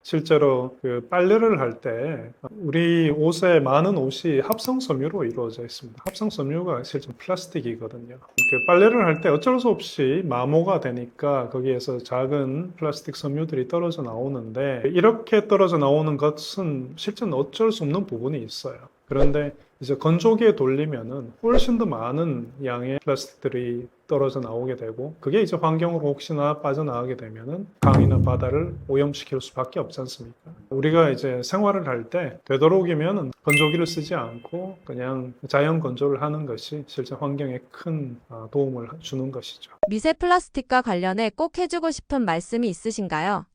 실제로 그 빨래를 할 때 우리 옷에 많은 옷이 합성 섬유로 이루어져 있습니다. 합성 섬유가 실제 플라스틱이거든요. 그 빨래를 할 때 어쩔 수 없이 마모가 되니까 거기에서 작은 플라스틱 섬유들이 떨어져 나오는데 이렇게 떨어져 나오는 것은 실제는 어쩔 수 없는 부분이 있어요. 그런데 이제 건조기에 돌리면은 훨씬 더 많은 양의 플라스틱들이 떨어져 나오게 되고 그게 이제 환경으로 혹시나 빠져나가게 되면은 강이나 바다를 오염시킬 수밖에 없지 않습니까? 우리가 이제 생활을 할 때 되도록이면 건조기를 쓰지 않고 그냥 자연 건조를 하는 것이 실제 환경에 큰 도움을 주는 것이죠. 미세 플라스틱과 관련해 꼭 해주고 싶은 말씀이 있으신가요?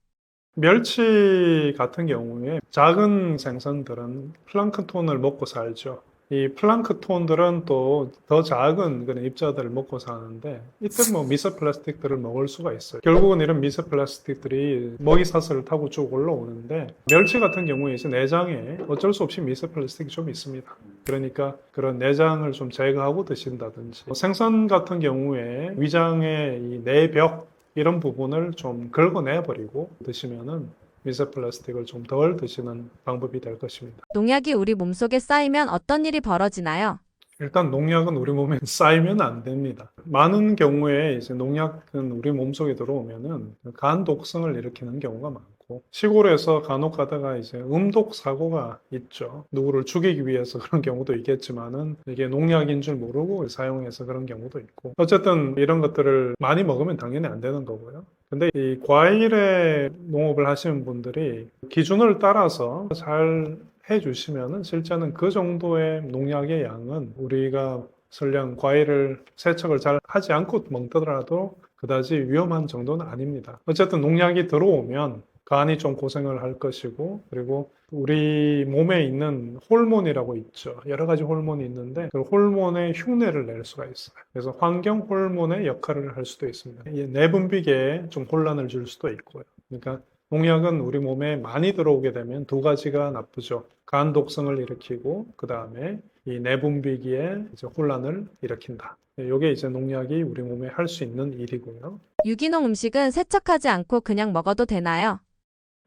멸치 같은 경우에 작은 생선들은 플랑크톤을 먹고 살죠. 이 플랑크톤들은 또 더 작은 그런 입자들을 먹고 사는데 이때 뭐 미세 플라스틱들을 먹을 수가 있어요. 결국은 이런 미세 플라스틱들이 먹이 사슬을 타고 쭉 올라오는데 멸치 같은 경우에 이제 내장에 어쩔 수 없이 미세 플라스틱이 좀 있습니다. 그러니까 그런 내장을 좀 제거하고 드신다든지 생선 같은 경우에 위장의 이 내벽 이런 부분을 좀 긁어내버리고 드시면은 미세 플라스틱을 좀 덜 드시는 방법이 될 것입니다. 농약이 우리 몸속에 쌓이면 어떤 일이 벌어지나요? 일단 농약은 우리 몸에 쌓이면 안 됩니다. 많은 경우에 이제 농약은 우리 몸속에 들어오면은 간 독성을 일으키는 경우가 많고 시골에서 간혹 가다가 이제 음독 사고가 있죠. 누구를 죽이기 위해서 그런 경우도 있겠지만은 이게 농약인 줄 모르고 사용해서 그런 경우도 있고 어쨌든 이런 것들을 많이 먹으면 당연히 안 되는 거고요. 근데 이 과일의 농업을 하시는 분들이 기준을 따라서 잘 해주시면은 실제는 그 정도의 농약의 양은 우리가 설령 과일을 세척을 잘 하지 않고 먹더라도 그다지 위험한 정도는 아닙니다. 어쨌든 농약이 들어오면 간이 좀 고생을 할 것이고 그리고 우리 몸에 있는 호르몬이라고 있죠. 여러 가지 호르몬이 있는데 그 호르몬의 흉내를 낼 수가 있어요. 그래서 환경 호르몬의 역할을 할 수도 있습니다. 이 내분비계에 좀 혼란을 줄 수도 있고요. 그러니까 농약은 우리 몸에 많이 들어오게 되면 두 가지가 나쁘죠. 간 독성을 일으키고 그 다음에 이 내분비기에 이제 혼란을 일으킨다. 이게 이제 농약이 우리 몸에 할 수 있는 일이고요. 유기농 음식은 세척하지 않고 그냥 먹어도 되나요?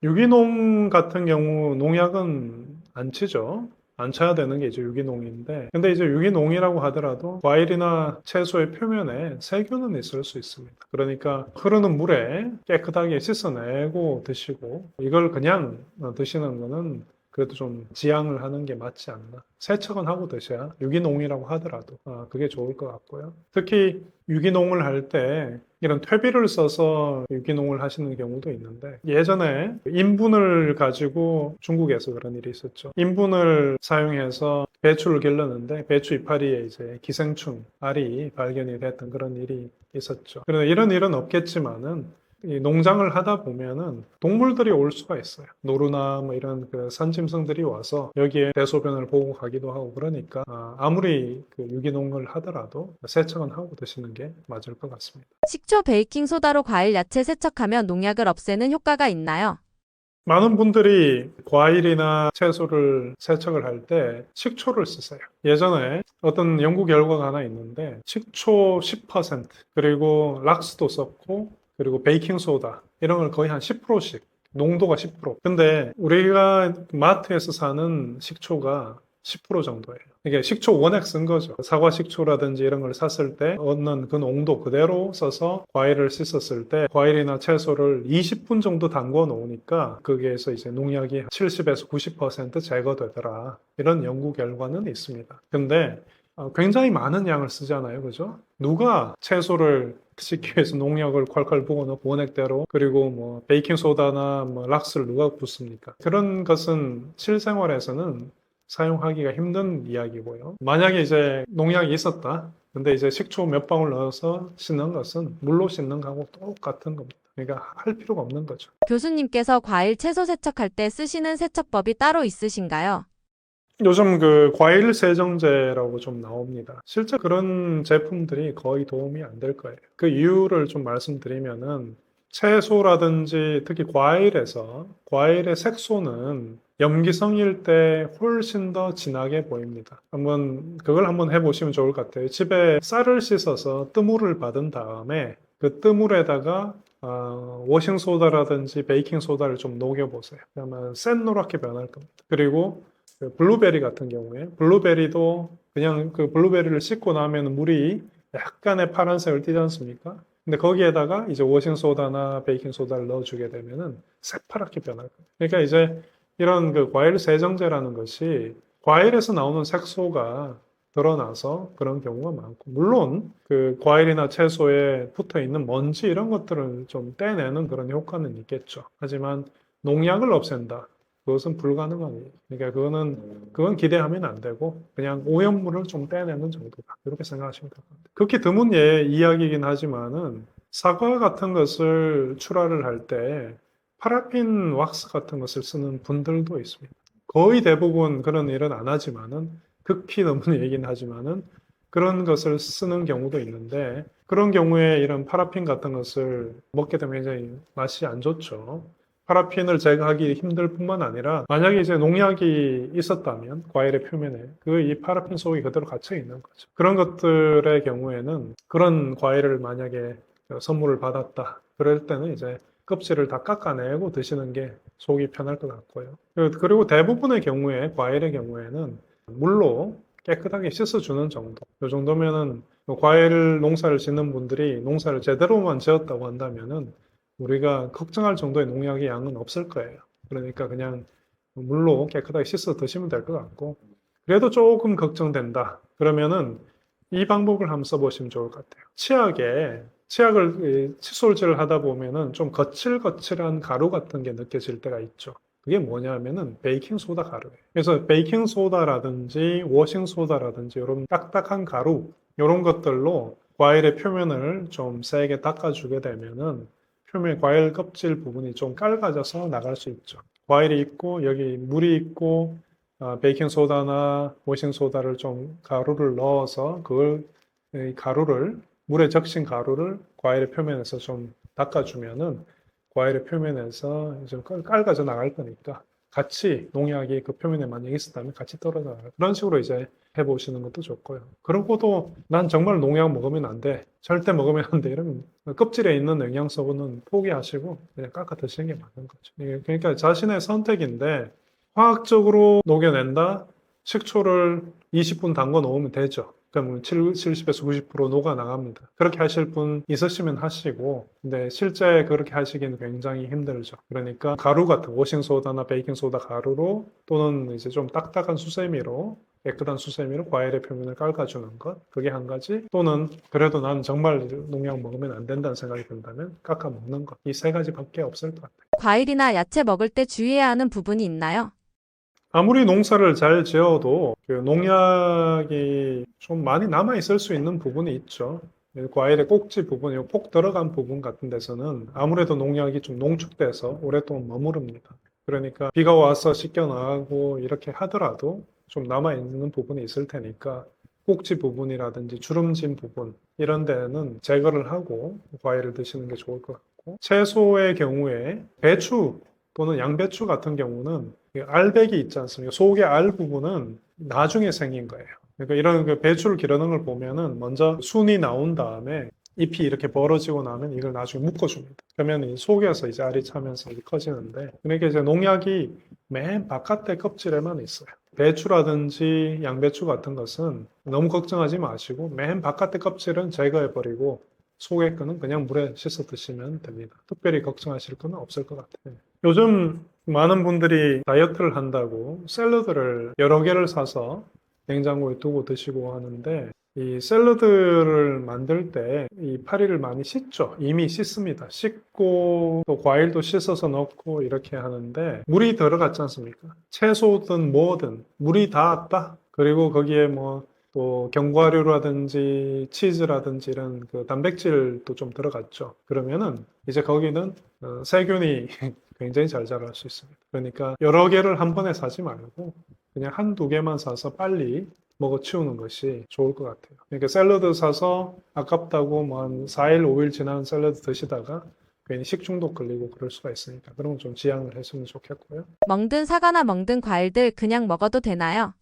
유기농 같은 경우 농약은 안 치죠. 안 쳐야 되는 게 이제 유기농인데, 근데 이제 유기농이라고 하더라도 과일이나 채소의 표면에 세균은 있을 수 있습니다. 그러니까 흐르는 물에 깨끗하게 씻어내고 드시고, 이걸 그냥 드시는 거는 그래도 좀 지양을 하는 게 맞지 않나. 세척은 하고 드셔야 유기농이라고 하더라도 그게 좋을 것 같고요. 특히 유기농을 할 때 이런 퇴비를 써서 유기농을 하시는 경우도 있는데 예전에 인분을 가지고 중국에서 그런 일이 있었죠. 인분을 사용해서 배추를 길렀는데 배추 이파리에 이제 기생충, 알이 발견이 됐던 그런 일이 있었죠. 그런데 이런 일은 없겠지만은 이 농장을 하다 보면은 동물들이 올 수가 있어요. 노루나 뭐 이런 그 산짐승들이 와서 여기에 대소변을 보고 가기도 하고 그러니까 아무리 그 유기농을 하더라도 세척은 하고 드시는 게 맞을 것 같습니다. 식초, 베이킹 소다로 과일, 야채 세척하면 농약을 없애는 효과가 있나요? 많은 분들이 과일이나 채소를 세척을 할 때 식초를 쓰세요. 예전에 어떤 연구 결과가 하나 있는데 식초 10% 그리고 락스도 썼고 그리고 베이킹소다 이런 걸 거의 한 10%씩 농도가 10%. 근데 우리가 마트에서 사는 식초가 10% 정도예요. 이게 식초 원액 쓴 거죠. 사과 식초라든지 이런 걸 샀을 때 얻는 그 농도 그대로 써서 과일을 씻었을 때 과일이나 채소를 20분 정도 담궈 놓으니까 거기에서 이제 농약이 70에서 90% 제거되더라. 이런 연구 결과는 있습니다. 근데 굉장히 많은 양을 쓰잖아요. 그죠? 누가 채소를 씻기 위해서 농약을 콸콸 부어 넣고 원액대로 그리고 뭐 베이킹소다나 뭐 락스를 누가 붓습니까? 그런 것은 실생활에서는 사용하기가 힘든 이야기고요. 만약에 이제 농약이 있었다. 근데 이제 식초 몇 방울 넣어서 씻는 것은 물로 씻는 거하고 똑같은 겁니다. 그러니까 할 필요가 없는 거죠. 교수님께서 과일, 채소 세척할 때 쓰시는 세척법이 따로 있으신가요? 요즘 그 과일 세정제라고 좀 나옵니다. 실제 그런 제품들이 거의 도움이 안 될 거예요. 그 이유를 좀 말씀드리면은 채소라든지 특히 과일에서 과일의 색소는 염기성일 때 훨씬 더 진하게 보입니다. 그걸 한번 해보시면 좋을 것 같아요. 집에 쌀을 씻어서 뜨물을 받은 다음에 그 뜨물에다가 워싱소다라든지 베이킹소다를 좀 녹여보세요. 그러면 샛노랗게 변할 겁니다. 그리고 그 블루베리 같은 경우에 블루베리도 그냥 그 블루베리를 씻고 나면 물이 약간의 파란색을 띠지 않습니까? 근데 거기에다가 이제 워싱소다나 베이킹소다를 넣어주게 되면은 새파랗게 변할 거예요. 그러니까 이제 이런 그 과일 세정제라는 것이 과일에서 나오는 색소가 드러나서 그런 경우가 많고, 물론 그 과일이나 채소에 붙어 있는 먼지 이런 것들을 좀 떼내는 그런 효과는 있겠죠. 하지만 농약을 없앤다. 그것은 불가능한 일이에요. 그러니까 그건 기대하면 안 되고 그냥 오염물을 좀 떼내는 정도다. 이렇게 생각하시면 될 것 같아요. 극히 드문 이야기이긴 하지만은 사과 같은 것을 출하를 할 때 파라핀 왁스 같은 것을 쓰는 분들도 있습니다. 거의 대부분 그런 일은 안 하지만은 극히 너무 얘기는 하지만은 그런 것을 쓰는 경우도 있는데 그런 경우에 이런 파라핀 같은 것을 먹게 되면 굉장히 맛이 안 좋죠. 파라핀을 제거하기 힘들 뿐만 아니라 만약에 이제 농약이 있었다면 과일의 표면에 그 이 파라핀 속이 그대로 갇혀 있는 거죠. 그런 것들의 경우에는 그런 과일을 만약에 선물을 받았다. 그럴 때는 이제 껍질을 다 깎아내고 드시는 게 속이 편할 것 같고요. 그리고 대부분의 경우에 과일의 경우에는 물로 깨끗하게 씻어주는 정도. 이 정도면은 과일 농사를 짓는 분들이 농사를 제대로만 지었다고 한다면은 우리가 걱정할 정도의 농약의 양은 없을 거예요. 그러니까 그냥 물로 깨끗하게 씻어 드시면 될 것 같고, 그래도 조금 걱정된다. 그러면은 이 방법을 한번 써보시면 좋을 것 같아요. 치약을 칫솔질을 하다 보면은 좀 거칠거칠한 가루 같은 게 느껴질 때가 있죠. 그게 뭐냐면은 베이킹 소다 가루예요. 그래서 베이킹 소다라든지 워싱 소다라든지 이런 딱딱한 가루 이런 것들로 과일의 표면을 좀 세게 닦아주게 되면은 과일 껍질 부분이 좀 깔아져서 나갈 수 있죠. 과일이 있고 여기 물이 있고 베이킹 소다나 워싱 소다를 좀 가루를 넣어서 그걸 이 가루를 물에 적신 가루를 과일의 표면에서 좀 닦아주면은 과일의 표면에서 좀 깔아져 나갈 거니까 같이 농약이 그 표면에 만약 있었다면 같이 떨어져 나갈 그런 식으로 이제 해보시는 것도 좋고요. 그러고도 난 정말 농약 먹으면 안 돼. 절대 먹으면 안 돼. 이러면 껍질에 있는 영양소는 포기하시고 그냥 깎아 드시는 게 맞는 거죠. 그러니까 자신의 선택인데 화학적으로 녹여낸다? 식초를 20분 담궈 놓으면 되죠. 그러면 70에서 90% 녹아 나갑니다. 그렇게 하실 분 있으시면 하시고, 근데 실제 그렇게 하시기는 굉장히 힘들죠. 그러니까 가루 같은 워싱소다나 베이킹소다 가루로 또는 이제 좀 딱딱한 수세미로 깨끗한 수세미로 과일의 표면을 깎아주는 것. 그게 한 가지. 또는 그래도 난 정말 농약 먹으면 안 된다는 생각이 든다면 깎아 먹는 것. 이 세 가지밖에 없을 것 같아요. 과일이나 야채 먹을 때 주의해야 하는 부분이 있나요? 아무리 농사를 잘 지어도 그 농약이 좀 많이 남아 있을 수 있는 부분이 있죠. 과일의 꼭지 부분, 폭 들어간 부분 같은 데서는 아무래도 농약이 좀 농축돼서 오랫동안 머무릅니다. 그러니까 비가 와서 씻겨 나가고 이렇게 하더라도 좀 남아 있는 부분이 있을 테니까 꼭지 부분이라든지 주름진 부분 이런 데는 제거를 하고 과일을 드시는 게 좋을 것 같고 채소의 경우에 배추 또는 양배추 같은 경우는 알배기 있지 않습니까? 속의 알 부분은 나중에 생긴 거예요. 그러니까 이런 그 배추를 기르는 걸 보면은 먼저 순이 나온 다음에 잎이 이렇게 벌어지고 나면 이걸 나중에 묶어줍니다. 그러면 이 속에서 이제 알이 차면서 이렇게 커지는데, 그러니까 이제 농약이 맨 바깥의 껍질에만 있어요. 배추라든지 양배추 같은 것은 너무 걱정하지 마시고 맨 바깥의 껍질은 제거해버리고 속의 거는 그냥 물에 씻어 드시면 됩니다. 특별히 걱정하실 건 없을 것 같아요. 요즘 많은 분들이 다이어트를 한다고 샐러드를 여러 개를 사서 냉장고에 두고 드시고 하는데 이 샐러드를 만들 때 이 파리를 많이 씻죠. 이미 씻습니다. 씻고 또 과일도 씻어서 넣고 이렇게 하는데 물이 들어갔지 않습니까? 채소든 뭐든 물이 닿았다. 그리고 거기에 뭐 또 견과류라든지 치즈라든지 이런 그 단백질도 좀 들어갔죠. 그러면은 이제 거기는 세균이 굉장히 잘 자랄 수 있습니다. 그러니까 여러 개를 한 번에 사지 말고 그냥 한두 개만 사서 빨리 먹어 치우는 것이 좋을 것 같아요. 그러니까 샐러드 사서 아깝다고 뭐 한 4일, 5일 지난 샐러드 드시다가 괜히 식중독 걸리고 그럴 수가 있으니까 그런 건 좀 지양을 했으면 좋겠고요. 먹든 사과나 먹든 과일들 그냥 먹어도 되나요?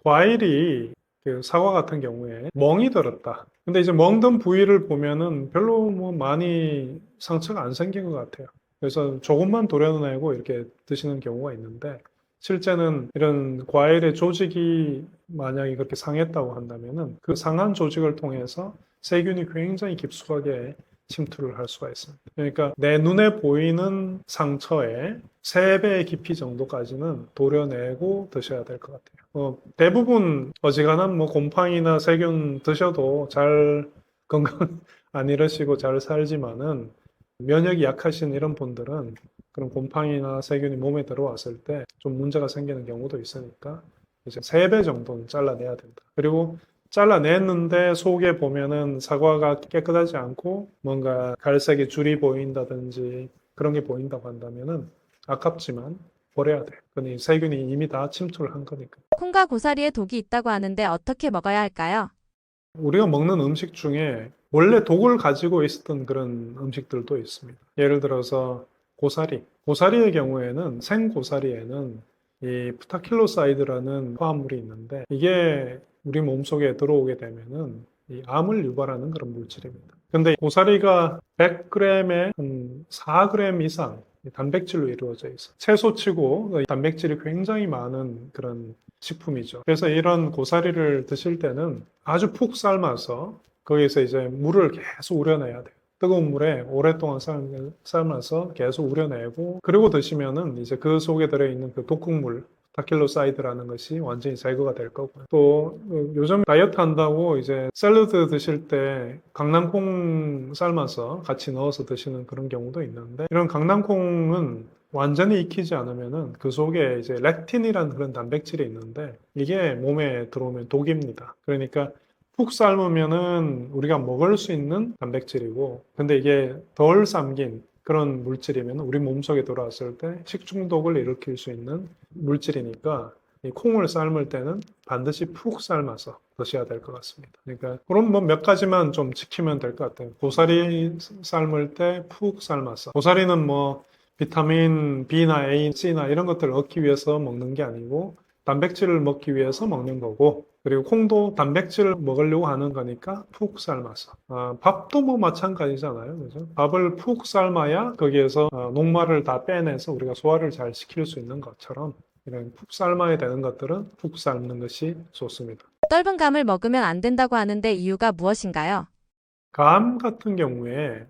과일이 그 사과 같은 경우에 멍이 들었다. 근데 이제 먹는 부위를 보면은 별로 뭐 많이 상처가 안 생긴 것 같아요. 그래서 조금만 도려내고 이렇게 드시는 경우가 있는데 실제는 이런 과일의 조직이 만약에 그렇게 상했다고 한다면은 그 상한 조직을 통해서 세균이 굉장히 깊숙하게 침투를 할 수가 있습니다. 그러니까 내 눈에 보이는 상처의 3배의 깊이 정도까지는 도려내고 드셔야 될 것 같아요. 대부분 어지간한 뭐 곰팡이나 세균 드셔도 잘 건강 안 잃으시고 잘 살지만은 면역이 약하신 이런 분들은 그런 곰팡이나 세균이 몸에 들어왔을 때 좀 문제가 생기는 경우도 있으니까 이제 3배 정도는 잘라내야 된다. 그리고 잘라냈는데 속에 보면은 사과가 깨끗하지 않고 뭔가 갈색의 줄이 보인다든지 그런 게 보인다고 한다면은 아깝지만 버려야 돼. 근데 세균이 이미 다 침투를 한 거니까. 콩과 고사리에 독이 있다고 하는데 어떻게 먹어야 할까요? 우리가 먹는 음식 중에 원래 독을 가지고 있었던 그런 음식들도 있습니다. 예를 들어서 고사리. 고사리의 경우에는 생고사리에는 이 프타킬로사이드라는 화합물이 있는데 이게 우리 몸속에 들어오게 되면은 이 암을 유발하는 그런 물질입니다. 근데 고사리가 100g에 한 4g 이상 단백질로 이루어져 있어요. 채소치고 단백질이 굉장히 많은 그런 식품이죠. 그래서 이런 고사리를 드실 때는 아주 푹 삶아서 거기에서 이제 물을 계속 우려내야 돼요. 뜨거운 물에 오랫동안 삶아서 계속 우려내고 그리고 드시면은 이제 그 속에 들어있는 그 독극물 다킬로사이드라는 것이 완전히 제거가 될 거고요. 또 요즘 다이어트 한다고 이제 샐러드 드실 때 강낭콩 삶아서 같이 넣어서 드시는 그런 경우도 있는데 이런 강낭콩은 완전히 익히지 않으면은 그 속에 이제 렉틴이라는 그런 단백질이 있는데 이게 몸에 들어오면 독입니다. 그러니까 푹 삶으면은 우리가 먹을 수 있는 단백질이고 근데 이게 덜 삶긴 그런 물질이면 우리 몸속에 들어왔을 때 식중독을 일으킬 수 있는 물질이니까 이 콩을 삶을 때는 반드시 푹 삶아서 드셔야 될 것 같습니다. 그러니까 그럼 뭐 몇 가지만 좀 지키면 될 것 같아요. 고사리 삶을 때 푹 삶아서 고사리는 뭐 비타민 B나 A, C나 이런 것들을 얻기 위해서 먹는 게 아니고 단백질을 먹기 위해서 먹는 거고 그리고 콩도 단백질을 먹으려고 하는 거니까 푹 삶아서 밥도 뭐 마찬가지잖아요. 그죠? 밥을 푹 삶아야 거기에서 녹말을 다 빼내서 우리가 소화를 잘 시킬 수 있는 것처럼 이런 푹 삶아야 되는 것들은 푹 삶는 것이 좋습니다. 떫은 감을 먹으면 안 된다고 하는데 이유가 무엇인가요? 감 같은 경우에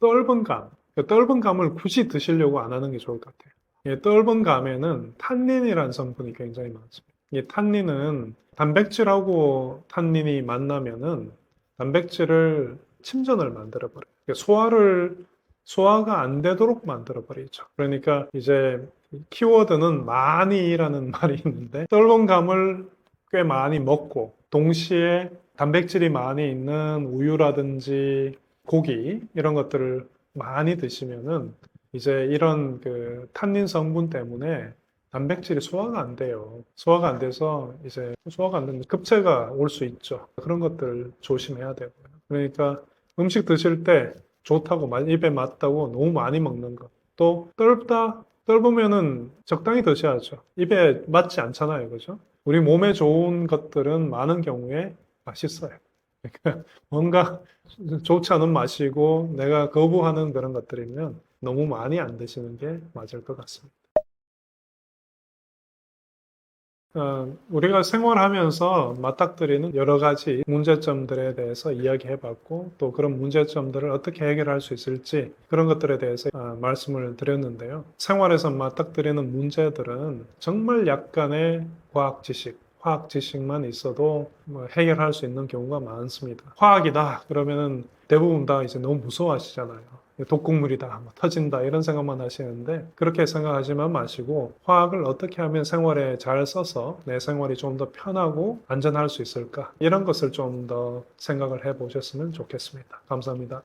떫은 감, 떫은 감을 굳이 드시려고 안 하는 게 좋을 것 같아요. 떫은 감에는 탄닌이라는 성분이 굉장히 많습니다. 이 탄닌은 단백질하고 탄닌이 만나면은 단백질을 침전을 만들어 버려요. 소화가 안 되도록 만들어 버리죠. 그러니까 이제 키워드는 많이라는 말이 있는데 떫은 감을 꽤 많이 먹고 동시에 단백질이 많이 있는 우유라든지 고기 이런 것들을 많이 드시면은 이제 이런 그 탄닌 성분 때문에 단백질이 소화가 안 돼요. 소화가 안 돼서 이제 소화가 안 되는 급체가 올 수 있죠. 그런 것들 조심해야 되고요. 그러니까 음식 드실 때 좋다고 입에 맞다고 너무 많이 먹는 것. 또 떫으면은 적당히 드셔야죠. 입에 맞지 않잖아요. 그죠? 우리 몸에 좋은 것들은 많은 경우에 맛있어요. 그러니까 뭔가 좋지 않은 맛이고 내가 거부하는 그런 것들이면 너무 많이 안 드시는 게 맞을 것 같습니다. 우리가 생활하면서 맞닥뜨리는 여러 가지 문제점들에 대해서 이야기해 봤고 또 그런 문제점들을 어떻게 해결할 수 있을지 그런 것들에 대해서 말씀을 드렸는데요. 생활에서 맞닥뜨리는 문제들은 정말 약간의 과학 지식만 있어도 뭐 해결할 수 있는 경우가 많습니다. 화학이다 그러면은 대부분 다 이제 너무 무서워하시잖아요. 독극물이다, 뭐 터진다 이런 생각만 하시는데 그렇게 생각하지만 마시고 화학을 어떻게 하면 생활에 잘 써서 내 생활이 좀 더 편하고 안전할 수 있을까 이런 것을 좀 더 생각을 해보셨으면 좋겠습니다. 감사합니다.